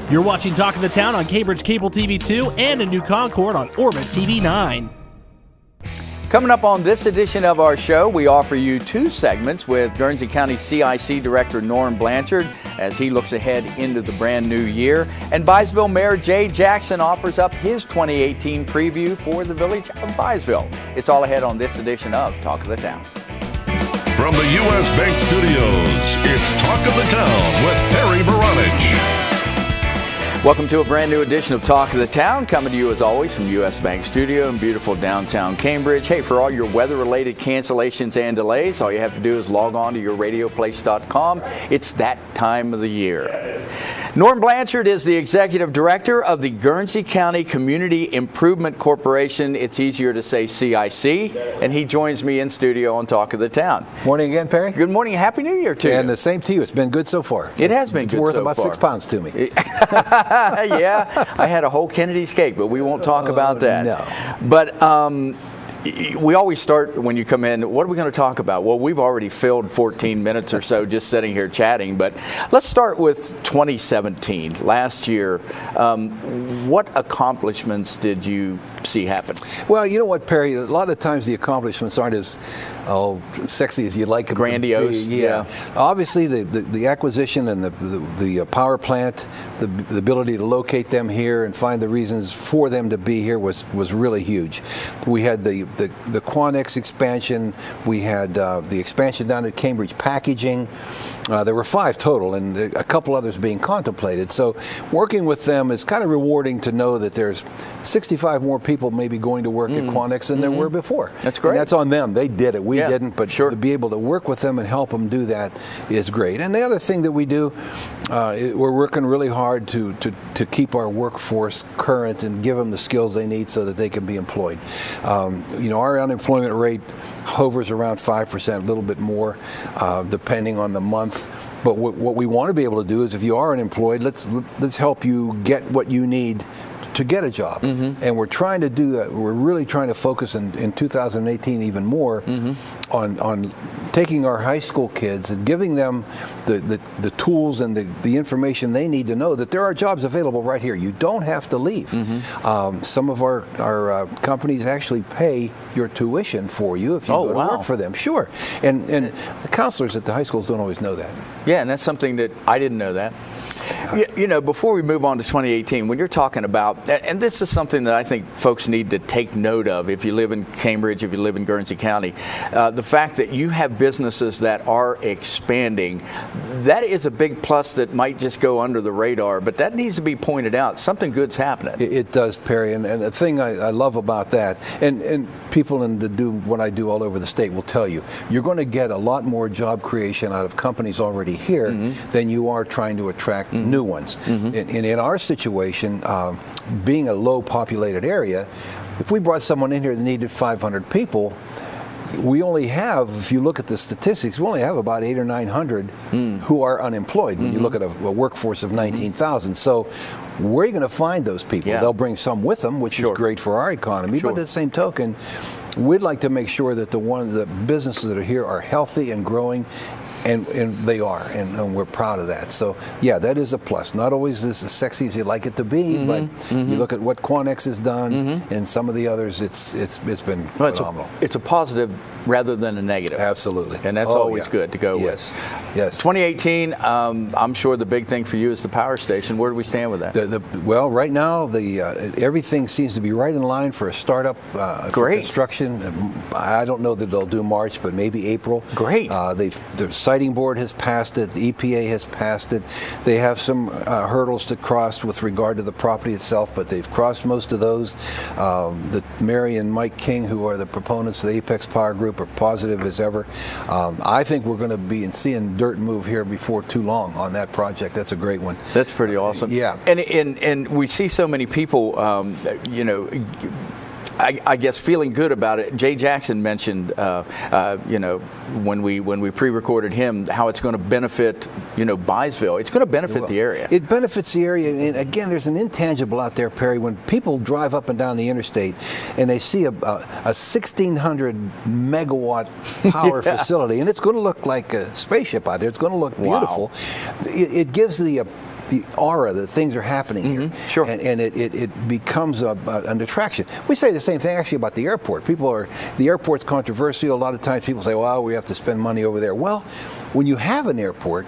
You're watching Talk of the Town on Cambridge Cable TV 2 and a new Concord on Orbit TV 9. Coming up on this edition of our show, we offer you two segments with Guernsey County CIC Director Norm Blanchard as he looks ahead into the brand new year. And Byesville Mayor Jay Jackson offers up his 2018 preview for the village of Byesville. It's all ahead on this edition of Talk of the Town. From the U.S. Bank Studios, it's Talk of the Town with Perry Baranich. Welcome to a brand new edition of Talk of the Town, coming to you as always from U.S. Bank Studio in beautiful downtown Cambridge. Hey, for all your weather-related cancellations and delays, all you have to do is log on to yourradioplace.com. It's that time of the year. Norm Blanchard is the Executive Director of the Guernsey County Community Improvement Corporation. It's easier to say CIC, and he joins me in studio on Talk of the Town. Morning again, Perry. Good morning. Happy New Year to you. And the same to you. It's been good so far. It has been good so far. It's worth about 6 pounds to me. Yeah, I had a whole Kennedy's cake, but we won't talk about that. No. But we always start when you come in, what are we going to talk about? Well, we've already filled 14 minutes or so just sitting here chatting, but let's start with 2017. Last year, what accomplishments did you see happen? Well, you know what, Perry, a lot of times the accomplishments aren't as sexy as you like them. Grandiose. To be. Yeah. Obviously, the acquisition and the power plant, the ability to locate them here and find the reasons for them to be here was really huge. We had the Quanex expansion. We had the expansion down at Cambridge Packaging. There were 5 total, and a couple others being contemplated. So working with them is kind of rewarding to know that there's 65 more people maybe going to work at Quanex than there were before. That's great. And that's on them. They did it. We didn't, but sure. To be able to work with them and help them do that is great. And the other thing that we do, we're working really hard to keep our workforce current and give them the skills they need so that they can be employed. Our unemployment rate hovers around 5%, a little bit more, depending on the month. But what we want to be able to do is, if you are unemployed, let's help you get what you need to get a job. And we're trying to do that. We're really trying to focus in 2018 even more on taking our high school kids and giving them the tools and the information they need to know that there are jobs available right here. You don't have to leave. Some of our companies actually pay your tuition for you if you go to work for them. Sure. And the counselors at the high schools don't always know that. Yeah, and that's something that I didn't know that. Before we move on to 2018, when you're talking about, and this is something that I think folks need to take note of if you live in Cambridge, if you live in Guernsey County, the fact that you have businesses that are expanding, that is a big plus that might just go under the radar, but that needs to be pointed out. Something good's happening. It does, Perry, and the thing I love about that, and people that do what I do all over the state will tell you, you're going to get a lot more job creation out of companies already here than you are trying to attract new ones. In our situation, being a low populated area, if we brought someone in here that needed 500 people, we only have, if you look at the statistics, we only have about 800 or 900 who are unemployed when you look at a workforce of 19,000. So where are you going to find those people? They'll bring some with them, which is great for our economy, but at the same token, we'd like to make sure that the businesses that are here are healthy and growing. And they are, and we're proud of that. So, yeah, that is a plus. Not always as sexy as you'd like it to be, but you look at what Quanex has done and some of the others, it's been phenomenal. It's a positive rather than a negative. Absolutely. And that's always good to go with. Yes. 2018, I'm sure the big thing for you is the power station. Where do we stand with that? Well, right now, everything seems to be right in line for a startup for construction. I don't know that they'll do March, but maybe April. Great. The siting board has passed it. The EPA has passed it. They have some hurdles to cross with regard to the property itself, but they've crossed most of those. The Mary and Mike King, who are the proponents of the Apex Power Group, are positive as ever. I think we're going to be seeing dirt move here before too long on that project. That's a great one. That's pretty awesome. Yeah. And we see so many people, I guess feeling good about it. Jay Jackson mentioned, when we pre-recorded him, how it's going to benefit, Byesville. It's going to benefit the area. It benefits the area, and again, there's an intangible out there, Perry. When people drive up and down the interstate, and they see a 1,600 megawatt power facility, and it's going to look like a spaceship out there. It's going to look beautiful. It gives aura that things are happening here. Sure. And it becomes an attraction. We say the same thing actually about the airport. The airport's controversial. A lot of times people say, well, we have to spend money over there. Well, when you have an airport,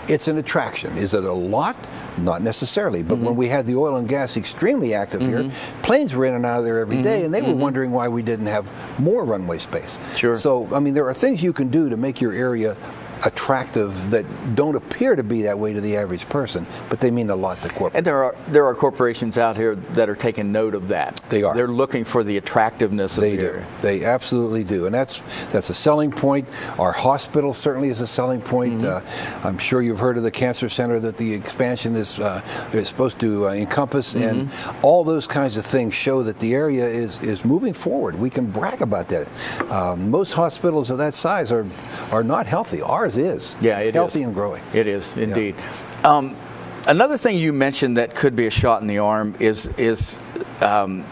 it's an attraction. Is it a lot? Not necessarily. But when we had the oil and gas extremely active here, planes were in and out of there every day, and they were wondering why we didn't have more runway space. Sure. So, I mean, there are things you can do to make your area attractive that don't appear to be that way to the average person, but they mean a lot to corporate. And there are corporations out here that are taking note of that. They are. They're looking for the attractiveness of the area. They absolutely do, and that's a selling point. Our hospital certainly is a selling point. I'm sure you've heard of the cancer center that the expansion is supposed to encompass, and all those kinds of things show that the area is moving forward. We can brag about that. Most hospitals of that size are not healthy. Ours is. Yeah, it healthy is. and growing. It is indeed. Another thing you mentioned that could be a shot in the arm is an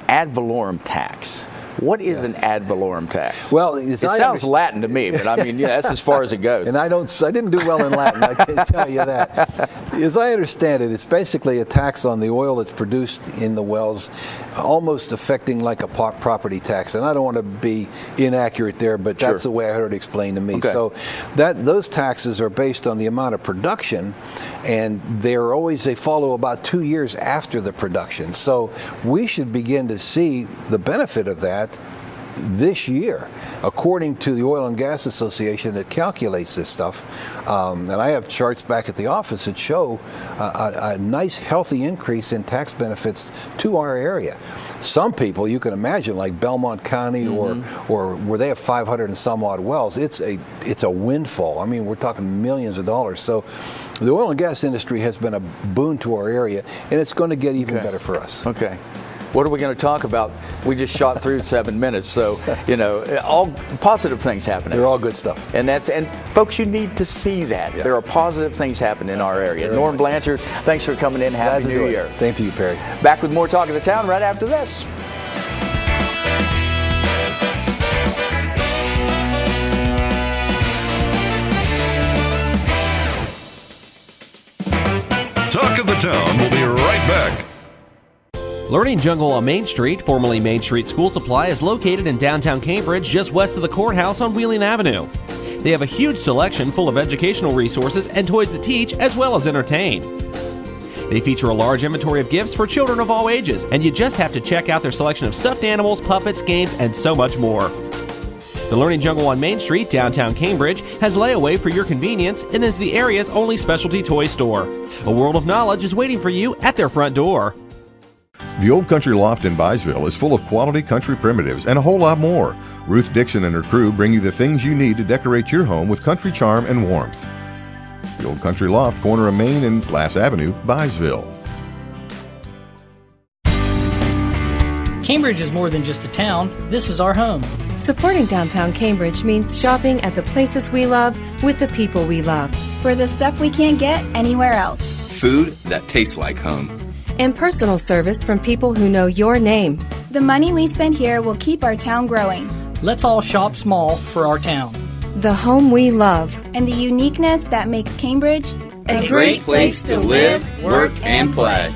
ad valorem tax. What is an ad valorem tax? Well, it sounds Latin to me, but I mean, that's as far as it goes. And I didn't do well in Latin, I can tell you that. As I understand it, it's basically a tax on the oil that's produced in the wells, almost affecting like a property tax. And I don't want to be inaccurate there, but that's the way I heard it explained to me. Okay. So those taxes are based on the amount of production, and they follow about 2 years after the production. So we should begin to see the benefit of that this year, according to the Oil and Gas Association that calculates this stuff. And I have charts back at the office that show a nice, healthy increase in tax benefits to our area. Some people, you can imagine, like Belmont County or where they have 500 and some odd wells, it's a windfall. I mean, we're talking millions of dollars. So the oil and gas industry has been a boon to our area, and it's going to get even better for us. Okay. What are we going to talk about? We just shot through 7 minutes, so all positive things happening. They're all good stuff. And folks, you need to see that. Yeah. There are positive things happening in our area. Norm Blanchard, thanks for coming in. Happy New Year. Same to you, Perry. Back with more Talk of the Town right after this. Talk of the Town will be right back. Learning Jungle on Main Street, formerly Main Street School Supply, is located in downtown Cambridge, just west of the courthouse on Wheeling Avenue. They have a huge selection full of educational resources and toys that teach as well as entertain. They feature a large inventory of gifts for children of all ages, and you just have to check out their selection of stuffed animals, puppets, games, and so much more. The Learning Jungle on Main Street, downtown Cambridge, has layaway for your convenience and is the area's only specialty toy store. A world of knowledge is waiting for you at their front door. The Old Country Loft in Byesville is full of quality country primitives and a whole lot more. Ruth Dixon and her crew bring you the things you need to decorate your home with country charm and warmth. The Old Country Loft, corner of Main and Glass Avenue, Byesville. Cambridge is more than just a town. This is our home. Supporting downtown Cambridge means shopping at the places we love with the people we love. For the stuff we can't get anywhere else. Food that tastes like home. And personal service from people who know your name. The money we spend here will keep our town growing. Let's all shop small for our town. The home we love. And the uniqueness that makes Cambridge a great place to live, work, and play.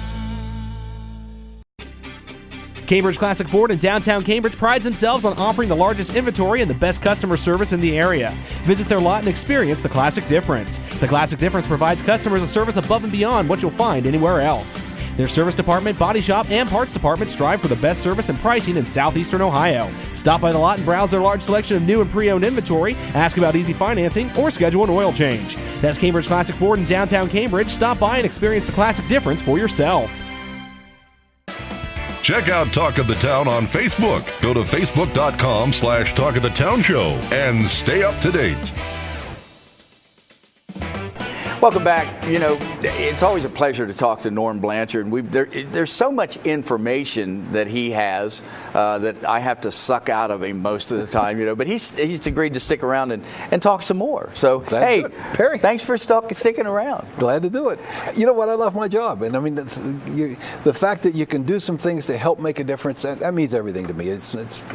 Cambridge Classic Ford in downtown Cambridge prides themselves on offering the largest inventory and the best customer service in the area. Visit their lot and experience the Classic Difference. The Classic Difference provides customers a service above and beyond what you'll find anywhere else. Their service department, body shop, and parts department strive for the best service and pricing in southeastern Ohio. Stop by the lot and browse their large selection of new and pre-owned inventory, ask about easy financing, or schedule an oil change. That's Cambridge Classic Ford in downtown Cambridge. Stop by and experience the Classic Difference for yourself. Check out Talk of the Town on Facebook. Go to facebook.com/Talk of the Town Show and stay up to date. Welcome back. It's always a pleasure to talk to Norm Blanchard. And there's so much information that he has that I have to suck out of him most of the time, But he's agreed to stick around and talk some more. So, hey, Perry, thanks for sticking around. Glad to do it. You know what? I love my job, and I mean the fact that you can do some things to help make a difference, that means everything to me.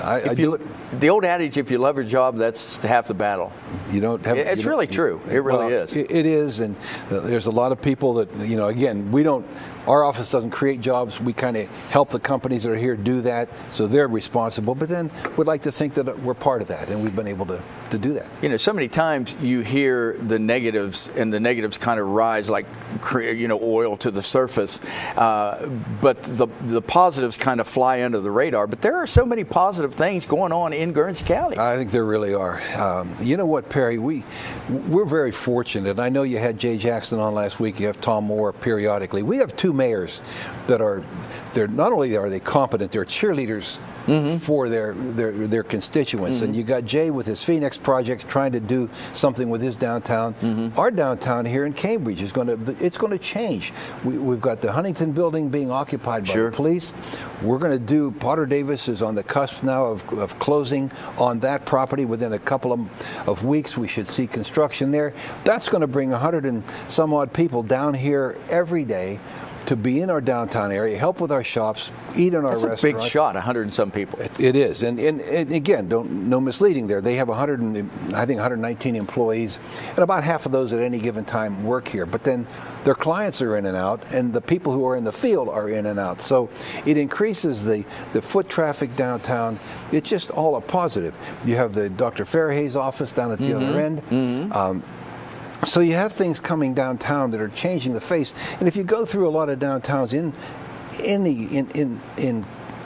I do it. The old adage, if you love your job, that's half the battle. It's really true. It really is. It is, and there's a lot of people that, again, our office doesn't create jobs. We kind of help the companies that are here do that, so they're responsible. But then we'd like to think that we're part of that, and we've been able to do that. So many times you hear the negatives, and the negatives kind of rise like, oil to the surface. But the positives kind of fly under the radar. But there are so many positive things going on in Guernsey County. I think there really are. You know what, Perry? We're very fortunate. I know you had Jay Jackson on last week. You have Tom Moore periodically. We have two mayors that they're not only are they competent, they're cheerleaders for their constituents. And you got Jay with his Phoenix project trying to do something with his downtown. Our downtown here in Cambridge is going to change. We've got the Huntington building being occupied by the police. We're going to do, Potter Davis is on the cusp now of closing on that property. Within a couple of weeks, we should see construction there. That's going to bring 100 and some odd people down here every day to be in our downtown area, help with our shops, eat in our restaurants. That's a big shot, 100 and some people. It is, and again, no misleading there. They have 119 employees, and about half of those at any given time work here. But then their clients are in and out, and the people who are in the field are in and out. So it increases the foot traffic downtown. It's just all a positive. You have the Dr. Farahay's office down at the other end. So you have things coming downtown that are changing the face, and if you go through a lot of downtowns in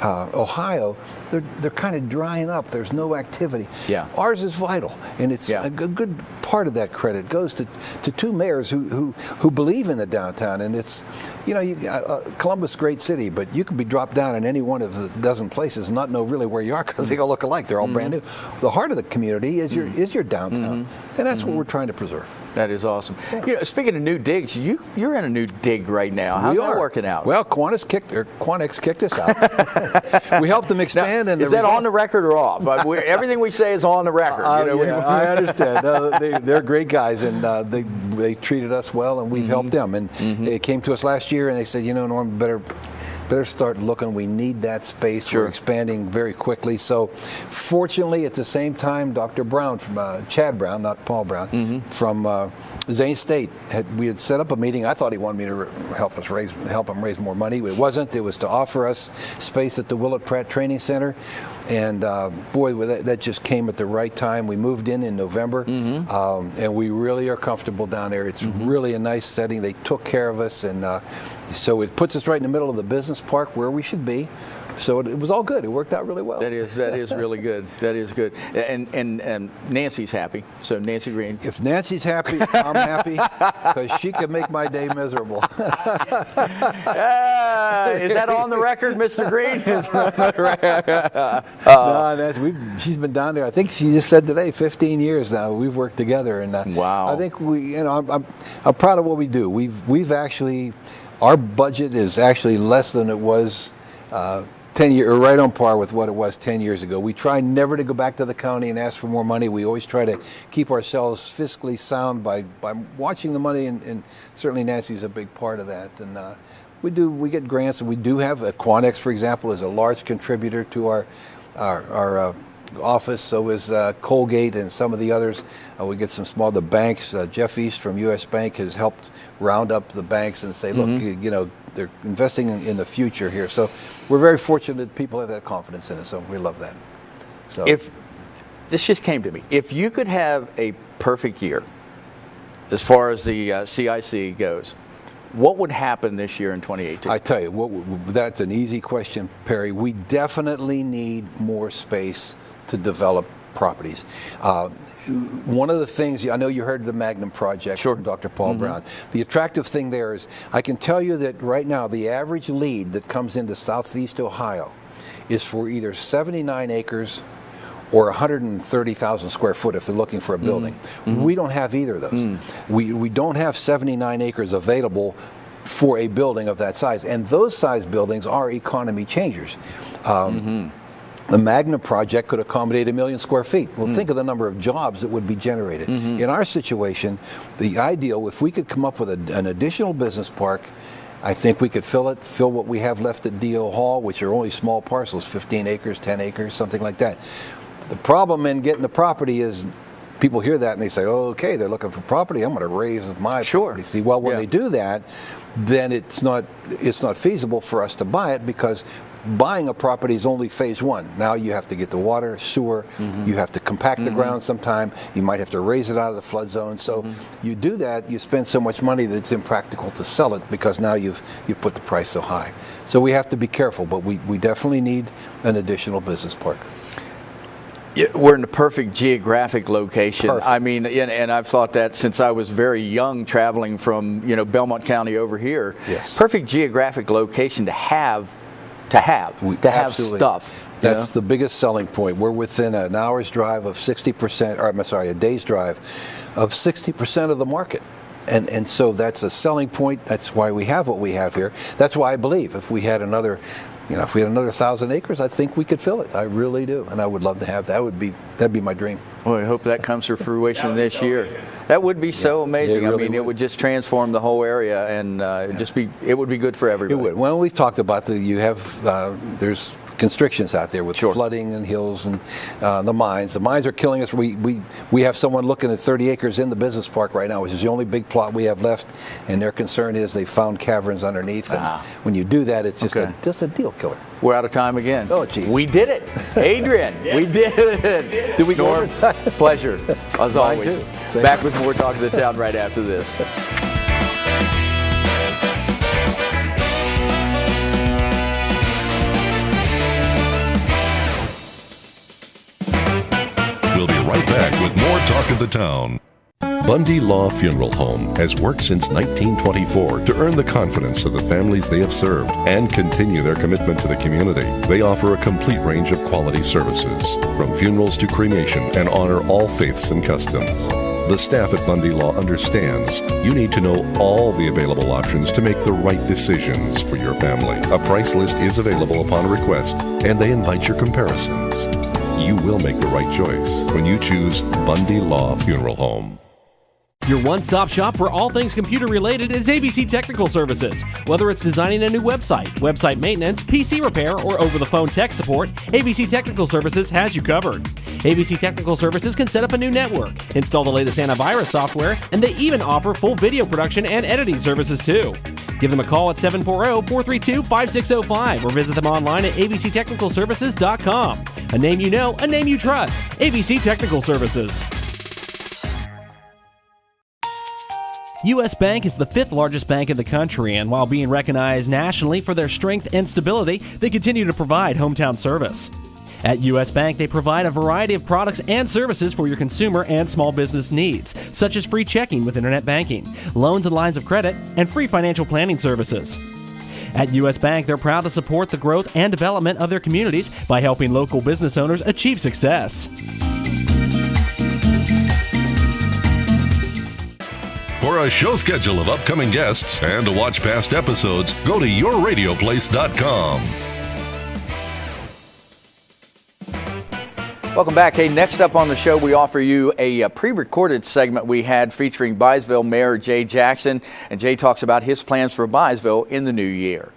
Ohio, they're kind of drying up. There's no activity. Yeah. Ours is vital, and it's a good part of that credit goes to two mayors who believe in the downtown. And it's, Columbus, great city, but you can be dropped down in any one of a dozen places and not know really where you are because they all look alike. They're all brand new. The heart of the community is your downtown, and that's what we're trying to preserve. That is awesome. Speaking of new digs, you're in a new dig right now. How's that working out? Well, Quanix kicked us out. We helped them expand. Now, is that on the record or off? Everything we say is on the record. I understand. They're great guys, and they treated us well, and we've helped them. And they came to us last year, and they said, Norm, better start looking. We need that space. We're expanding very quickly. So fortunately, at the same time, Dr. Brown, from Chad Brown, not Paul Brown, from Zane State, we had set up a meeting. I thought he wanted me to help him raise more money. It wasn't. It was to offer us space at the Willett Pratt Training Center. And that just came at the right time. We moved in November, and we really are comfortable down there. It's really a nice setting. They took care of us, and so it puts us right in the middle of the business park where we should be. So it was all good. It worked out really well. That is really good. That is good. And Nancy's happy. So Nancy Green. If Nancy's happy, I'm happy because she can make my day miserable. Is that on the record, Mr. Green? No, she's been down there. I think she just said today, 15 years now. We've worked together, and wow. I think I'm proud of what we do. We've actually, our budget is actually less than it was 10 years, or right on par with what it was 10 years ago. We try never to go back to the county and ask for more money. We always try to keep ourselves fiscally sound by watching the money, and certainly Nancy's a big part of that. And we get grants, and we do have Quanix, for example, is a large contributor to our office. So is Colgate and some of the others. We get some the banks. Jeff East from U.S. Bank has helped round up the banks and say, look, they're investing in the future here. So we're very fortunate that people have that confidence in us. So we love that. So if this just came to me, if you could have a perfect year as far as the CIC goes, what would happen this year in 2018? I tell you, that's an easy question, Perry. We definitely need more space to develop properties. One of the things, I know you heard the Magnum project from Dr. Paul Brown. The attractive thing there is, I can tell you that right now, the average lead that comes into Southeast Ohio is for either 79 acres or 130,000 square foot if they're looking for a building. We don't have either of those. We don't have 79 acres available for a building of that size. And those size buildings are economy changers. The Magna project could accommodate 1 million square feet. Well, think of the number of jobs that would be generated. In our situation, the ideal, if we could come up with an additional business park, I think we could fill what we have left at D.O. Hall, which are only small parcels, 15 acres, 10 acres, something like that. The problem in getting the property is people hear that and they say, oh, okay, they're looking for property, I'm going to raise my property. See, well, when they do that, then it's not feasible for us to buy it, because buying a property is only phase one. Now you have to get the water, sewer, you have to compact the ground sometime, you might have to raise it out of the flood zone. So you do that, you spend so much money that it's impractical to sell it, because now you've put the price so high. So we have to be careful, but we definitely need an additional business park. We're in the perfect geographic location. Perfect. I mean, and I've thought that since I was very young, traveling from Belmont County over here. Yes. Perfect geographic location to have Absolutely. stuff. That's the biggest selling point. We're within an hour's drive of 60%, or I'm sorry, a day's drive of 60% of the market. And so that's a selling point. That's why we have what we have here. That's why I believe if we had another 1,000 acres, I think we could fill it. I really do, and I would love to have that. That'd be my dream. Well, I hope that comes to fruition this year. That would be so amazing. It really it would just transform the whole area, and it would be good for everybody. It would. Well, we've talked about there's constrictions out there with flooding and hills and the mines. The mines are killing us. We have someone looking at 30 acres in the business park right now, which is the only big plot we have left, and their concern is they found caverns underneath. And when you do that, it's just a deal killer. We're out of time again. Oh, geez. We did it. Adrian, we did it. Did we go over? Pleasure, as always. Mine too. Back with more Talk of the Town right after this. We'll be right back with more Talk of the Town. Bundy Law Funeral Home has worked since 1924 to earn the confidence of the families they have served and continue their commitment to the community. They offer a complete range of quality services, from funerals to cremation, and honor all faiths and customs. The staff at Bundy Law understands you need to know all the available options to make the right decisions for your family. A price list is available upon request, and they invite your comparisons. You will make the right choice when you choose Bundy Law Funeral Home. Your one-stop shop for all things computer-related is ABC Technical Services. Whether it's designing a new website maintenance, PC repair, or over-the-phone tech support, ABC Technical Services has you covered. ABC Technical Services can set up a new network, install the latest antivirus software, and they even offer full video production and editing services too. Give them a call at 740-432-5605 or visit them online at abctechnicalservices.com. A name you know, a name you trust. ABC Technical Services. U.S. Bank is the 5th largest bank in the country, and while being recognized nationally for their strength and stability, they continue to provide hometown service. At U.S. Bank, they provide a variety of products and services for your consumer and small business needs, such as free checking with internet banking, loans and lines of credit, and free financial planning services. At U.S. Bank, they're proud to support the growth and development of their communities by helping local business owners achieve success. For a show schedule of upcoming guests and to watch past episodes, go to yourradioplace.com. Welcome back. Hey, next up on the show, we offer you a pre-recorded segment we had featuring Byesville Mayor Jay Jackson, and Jay talks about his plans for Byesville in the new year.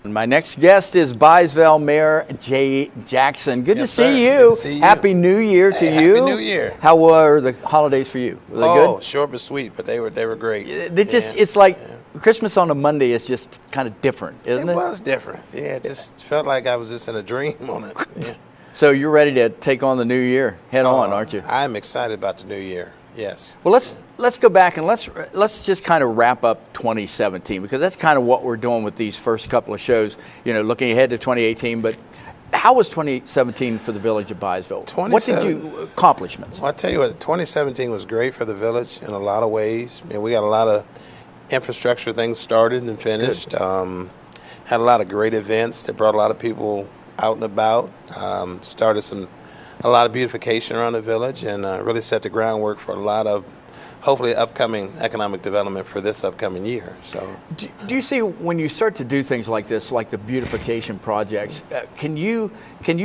My next guest is Byesville Mayor Jay Jackson. Good to see you. Good to see you. Happy New Year to you. Happy New Year. How were the holidays for you? Were they good? Short but sweet, but they were great. It's like Christmas on a Monday is just kind of different, isn't it? It was different. Yeah, it just felt like I was just in a dream on it. Yeah. So you're ready to take on the new year head on, aren't you? I'm excited about the new year. Yes. Well, let's go back and let's just kind of wrap up 2017, because that's kind of what we're doing with these first couple of shows. Looking ahead to 2018. But how was 2017 for the village of Byesville? What did you accomplishments? Well, I tell you what, 2017 was great for the village in a lot of ways. I mean, we got a lot of infrastructure things started and finished. Had a lot of great events that brought a lot of people out and about. Started a lot of beautification around the village, and really set the groundwork for a lot of hopefully upcoming economic development for this upcoming year. So, do you see when you start to do things like this, like the beautification projects, can you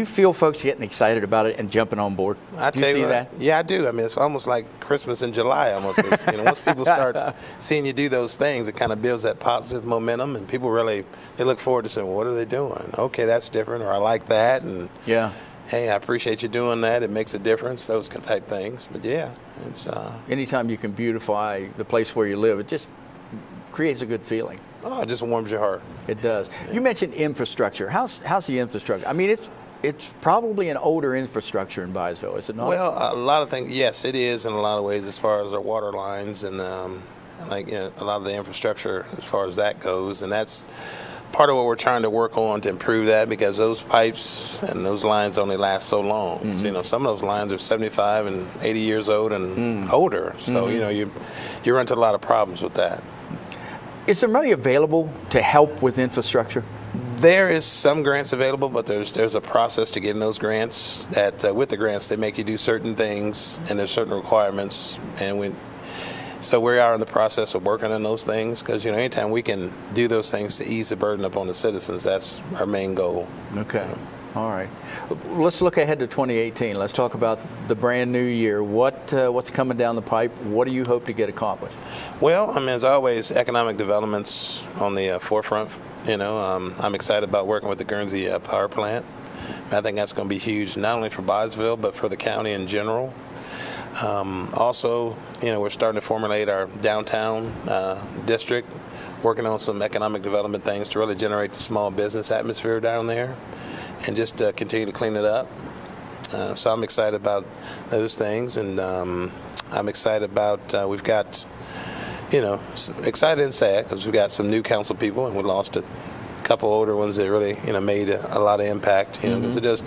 feel folks getting excited about it and jumping on board? Do you see that? Yeah, I do. I mean, it's almost like Christmas in July almost. Once people start seeing you do those things, it kind of builds that positive momentum, and people really, they look forward to saying, well, what are they doing? Okay, that's different, or I like that, and yeah. Hey, I appreciate you doing that. It makes a difference, those type things. But yeah, it's anytime you can beautify the place where you live, it just creates a good feeling. Oh, it just warms your heart. It does. Yeah. You mentioned infrastructure. How's the infrastructure? I mean, it's probably an older infrastructure in Byesville, is it not? Well, a lot of things. Yes, it is in a lot of ways, as far as our water lines and a lot of the infrastructure as far as that goes, and that's part of what we're trying to work on to improve that, because those pipes and those lines only last so long. Mm-hmm. So, some of those lines are 75 and 80 years old and older. So, you run into a lot of problems with that. Is there money available to help with infrastructure? There is some grants available, but there's a process to getting those grants. That with the grants, they make you do certain things, and there's certain requirements, and so we are in the process of working on those things, because anytime we can do those things to ease the burden upon the citizens, that's our main goal. Okay. All right. Let's look ahead to 2018. Let's talk about the brand new year. What's coming down the pipe? What do you hope to get accomplished? Well, as always, economic development's on the forefront. I'm excited about working with the Guernsey power plant. I think that's going to be huge, not only for Byesville, but for the county in general. Also, we're starting to formulate our downtown district, working on some economic development things to really generate the small business atmosphere down there, and just continue to clean it up. So I'm excited about those things, and I'm excited about we've got, excited and sad, because we've got some new council people, and we lost a couple older ones that really made a lot of impact. Because it does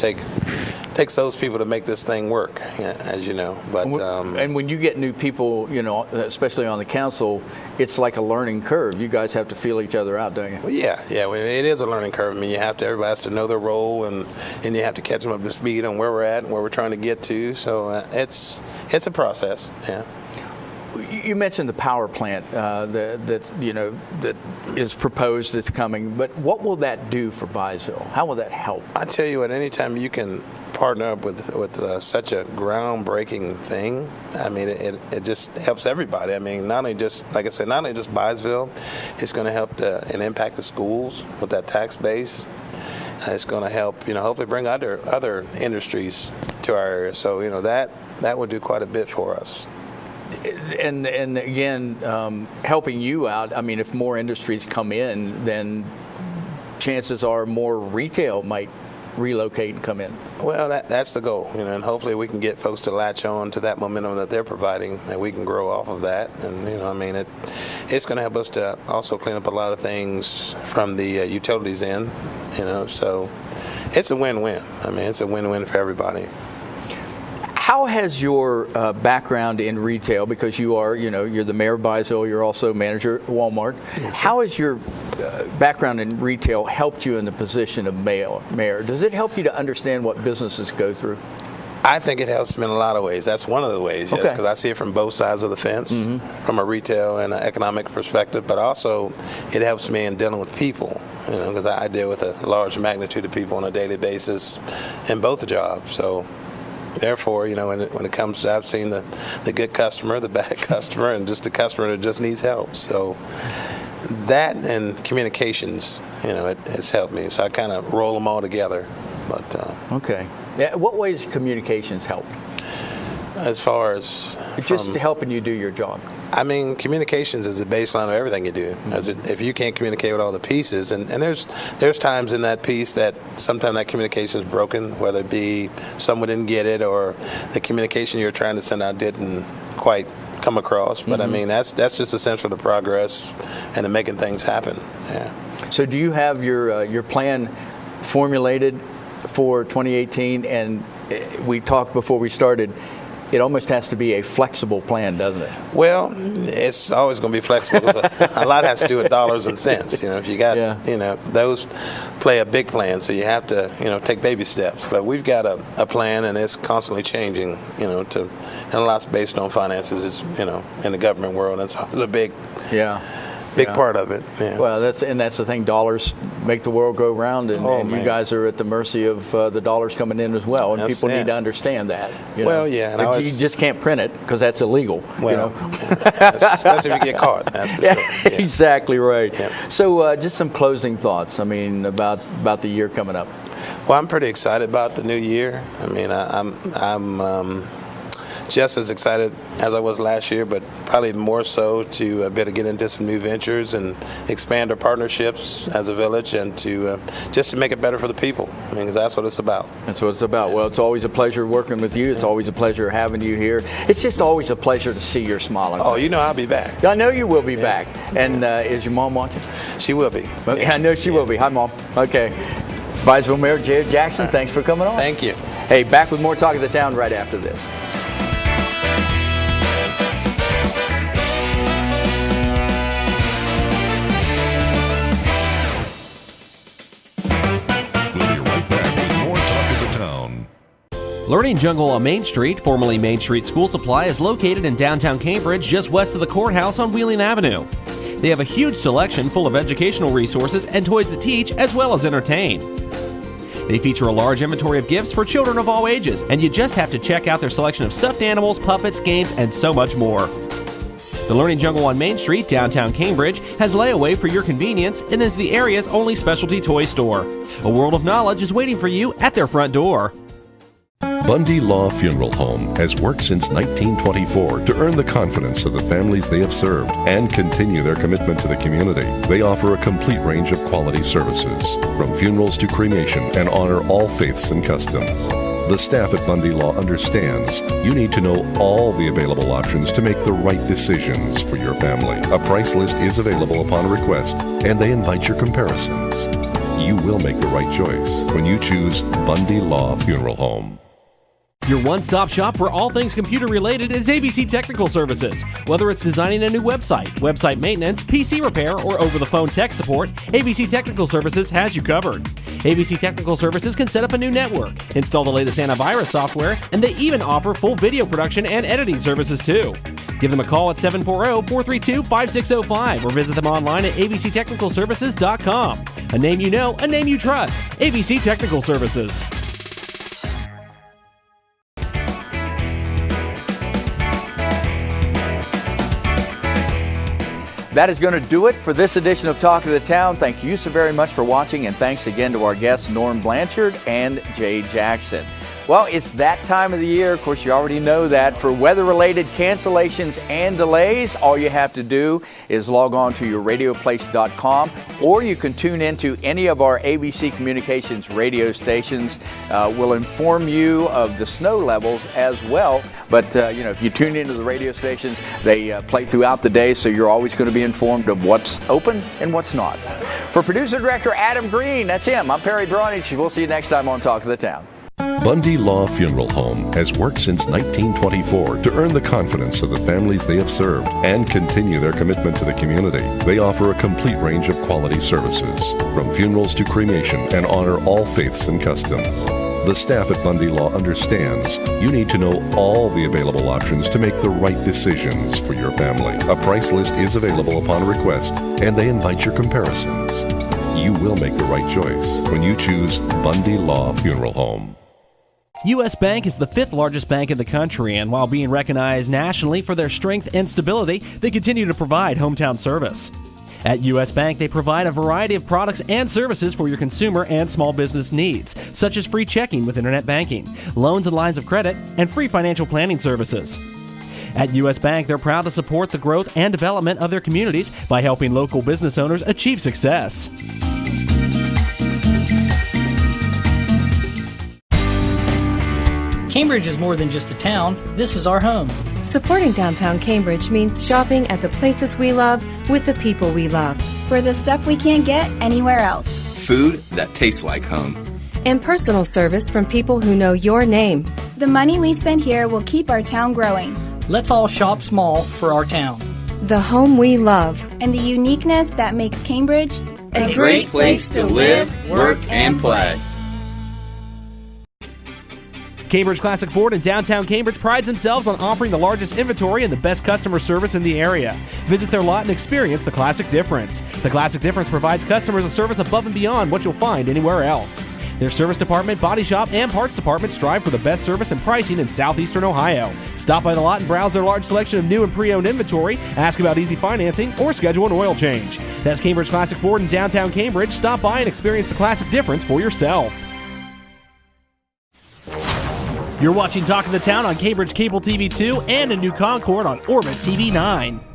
takes those people to make this thing work, as you know. But and when you get new people, especially on the council, it's like a learning curve. You guys have to feel each other out, don't you? Well, yeah. It is a learning curve. Everybody has to know their role, and you have to catch them up to speed on where we're at and where we're trying to get to. So it's a process. Yeah. You mentioned the power plant that is proposed, that's coming, but what will that do for Byesville? How will that help? I tell you what, anytime you can partner up with such a groundbreaking thing, it just helps everybody. Not only just, like I said, not only just Byesville, it's going to help and impact the schools with that tax base. It's going to help, hopefully bring other industries to our area. So, that would do quite a bit for us. And again, helping you out, if more industries come in, then chances are more retail might relocate and come in. Well, that's the goal, and hopefully we can get folks to latch on to that momentum that they're providing, and we can grow off of that. And it's going to help us to also clean up a lot of things from the utilities end, so it's a win-win. It's a win-win for everybody. How has your background in retail, because you are, you're the mayor of Byesville, you're also manager at Walmart. Yes, how has your background in retail helped you in the position of mayor? Does it help you to understand what businesses go through? I think it helps me in a lot of ways. That's one of the ways, yes, because I see it from both sides of the fence, from a retail and an economic perspective, but also it helps me in dealing with people, because I deal with a large magnitude of people on a daily basis in both jobs. So therefore, when it comes to, I've seen the good customer, the bad customer, and just the customer that just needs help. So that and communications, it's helped me. So I kind of roll them all together. But okay. Yeah, what ways communications help? As far as just helping you do your job. Communications is the baseline of everything you do. If you can't communicate with all the pieces, and there's times in that piece that sometimes that communication is broken, whether it be someone didn't get it or the communication you're trying to send out didn't quite come across. But that's just essential to progress and to making things happen. Yeah. So do you have your plan formulated for 2018? And we talked before we started, it almost has to be a flexible plan, doesn't it? Well, it's always going to be flexible. A lot has to do with dollars and cents. If you got, those play a big plan, so you have to, take baby steps. But we've got a plan, and it's constantly changing, and a lot's based on finances, in the government world. That's a big part of it. Yeah. Well, that's the thing. Dollars make the world go round, and you guys are at the mercy of the dollars coming in as well. And people need to understand that. Well, yeah. And you just can't print it because that's illegal. Well, especially if you get caught. That's for sure. Yeah. Exactly right. Yeah. So, just some closing thoughts. I mean, about the year coming up. Well, I'm pretty excited about the new year. I mean, I'm just as excited as I was last year, but probably more so to be able to get into some new ventures and expand our partnerships as a village, and to just to make it better for the people. I mean, 'cause that's what it's about. That's what it's about. Well, it's always a pleasure working with you. It's always a pleasure having you here. It's just always a pleasure to see your smiling. Oh, I'll be back. I know you will be back. And is your mom watching? She will be. Okay, I know she will be. Hi, Mom. Okay. Byesville Mayor J.J. Jackson, thanks for coming on. Thank you. Hey, back with more Talk of the Town right after this. Learning Jungle on Main Street, formerly Main Street School Supply, is located in downtown Cambridge, just west of the courthouse on Wheeling Avenue. They have a huge selection full of educational resources and toys that teach as well as entertain. They feature a large inventory of gifts for children of all ages, and you just have to check out their selection of stuffed animals, puppets, games, and so much more. The Learning Jungle on Main Street, downtown Cambridge, has layaway for your convenience and is the area's only specialty toy store. A world of knowledge is waiting for you at their front door. Bundy Law Funeral Home has worked since 1924 to earn the confidence of the families they have served and continue their commitment to the community. They offer a complete range of quality services, from funerals to cremation, and honor all faiths and customs. The staff at Bundy Law understands you need to know all the available options to make the right decisions for your family. A price list is available upon request, and they invite your comparisons. You will make the right choice when you choose Bundy Law Funeral Home. Your one-stop shop for all things computer-related is ABC Technical Services. Whether it's designing a new website, website maintenance, PC repair, or over-the-phone tech support, ABC Technical Services has you covered. ABC Technical Services can set up a new network, install the latest antivirus software, and they even offer full video production and editing services too. Give them a call at 740-432-5605 or visit them online at abctechnicalservices.com. A name you know, a name you trust. ABC Technical Services. That is going to do it for this edition of Talk of the Town. Thank you so very much for watching, and thanks again to our guests, Norm Blanchard and Jay Jackson. Well, it's that time of the year. Of course, you already know that. For weather-related cancellations and delays, all you have to do is log on to yourradioplace.com, or you can tune into any of our ABC Communications radio stations. We'll inform you of the snow levels as well. But, if you tune into the radio stations, they play throughout the day, so you're always going to be informed of what's open and what's not. For producer-director Adam Green, that's him. I'm Perry Bronich. We'll see you next time on Talk of the Town. Bundy Law Funeral Home has worked since 1924 to earn the confidence of the families they have served and continue their commitment to the community. They offer a complete range of quality services, from funerals to cremation, and honor all faiths and customs. The staff at Bundy Law understands you need to know all the available options to make the right decisions for your family. A price list is available upon request, and they invite your comparisons. You will make the right choice when you choose Bundy Law Funeral Home. U.S. Bank is the fifth largest bank in the country, and while being recognized nationally for their strength and stability, they continue to provide hometown service. At U.S. Bank, they provide a variety of products and services for your consumer and small business needs, such as free checking with internet banking, loans and lines of credit, and free financial planning services. At U.S. Bank, they're proud to support the growth and development of their communities by helping local business owners achieve success. Cambridge is more than just a town. This is our home. Supporting downtown Cambridge means shopping at the places we love with the people we love. For the stuff we can't get anywhere else. Food that tastes like home. And personal service from people who know your name. The money we spend here will keep our town growing. Let's all shop small for our town. The home we love. And the uniqueness that makes Cambridge A Great place to live, work, and play. Cambridge Classic Ford in downtown Cambridge prides themselves on offering the largest inventory and the best customer service in the area. Visit their lot and experience the classic difference. The classic difference provides customers a service above and beyond what you'll find anywhere else. Their service department, body shop, and parts department strive for the best service and pricing in southeastern Ohio. Stop by the lot and browse their large selection of new and pre-owned inventory, ask about easy financing, or schedule an oil change. That's Cambridge Classic Ford in downtown Cambridge. Stop by and experience the classic difference for yourself. You're watching Talk of the Town on Cambridge Cable TV 2 and a new Concord on Orbit TV 9.